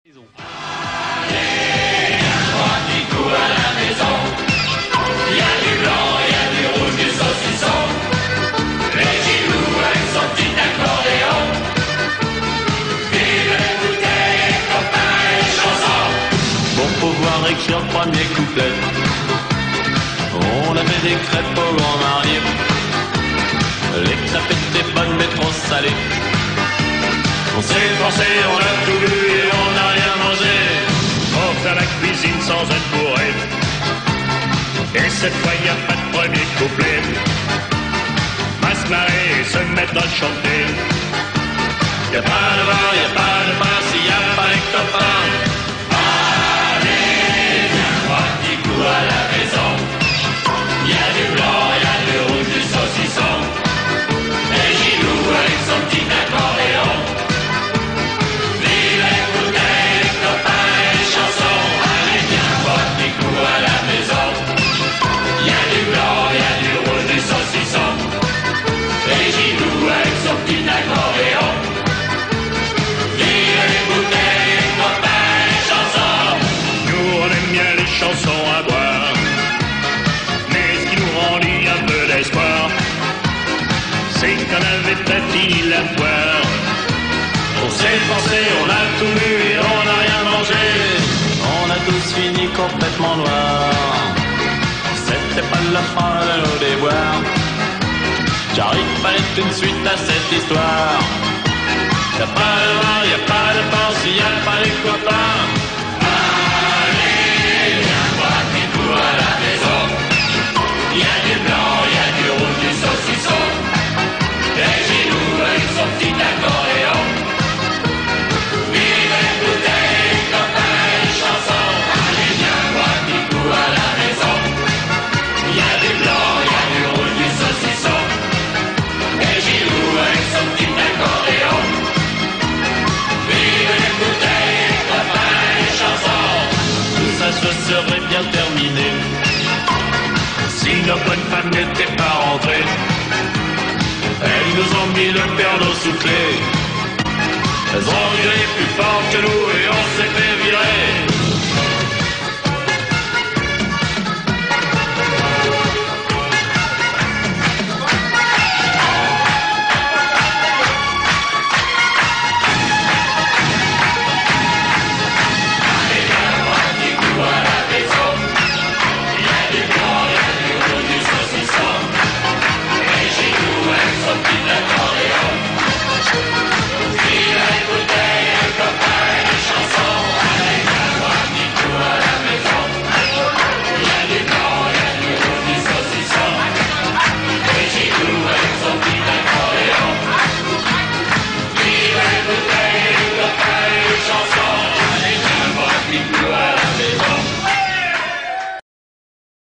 Allez, un petit coup à la maison. Il y a du blanc, il y a du rouge, du saucisson. Les Gilous avec son petit accordéon. Vive les bouteilles, copains et chansons. Pour pouvoir écrire le premier couplet, on avait des crêpes au grand marié. Les crêpes étaient bonnes mais trop salées. On s'est forcé, on a tout vu et on n'a rien mangé. Pour faire la cuisine sans être bourré. Et cette fois y a pas de premier couplet. Va se marrer et se mettre à chanter. Y a pas de bar, y a pas de pain s'il y a pas les copains. Allez, viens boire un petit coup à la maison. Il y a du blanc, il y a du rouge, du saucisson. Les Gilous avec son petit accordéon. Vive les bouteilles, copains et chansons. Allez, viens boire un petit coup à la maison. Il y a du blanc, il y a du rouge, du saucisson. Les Gilous avec son petit accordéon. Vive les bouteilles, copains et chansons. Nous on aime bien les chansons à boire. Mais ce qui nous rendit un peu d'espoir, c'est qu'on avait peut-être fini la foire. On s'est forcé, on a tout vu et on n'a rien mangé. On a tous fini complètement noirs. C'était pas la fin de nos déboires. J'arrive pas une suite à cette histoire. Y'a pas de bar, y'a pas de bar s'il y a pas les copains. Allez, viens boire un petit coup à la maison. Il y a du blanc, il y a du rouge, du saucisson. Les Gilous avec son petit accordéon. Vive les bouteilles, copains et chansons. Allez, viens boire un petit coup à la maison. Il y a du blanc, il y a du rouge, du saucisson. Les Gilous avec son petit accordéon. Vive les bouteilles, copains et chansons. Tout ça se serait bien terminé si nos bonnes femmes n'étaient pas rentrées. Elles nous ont mis le perno sous clé. Elles ont gueulé plus fort que nous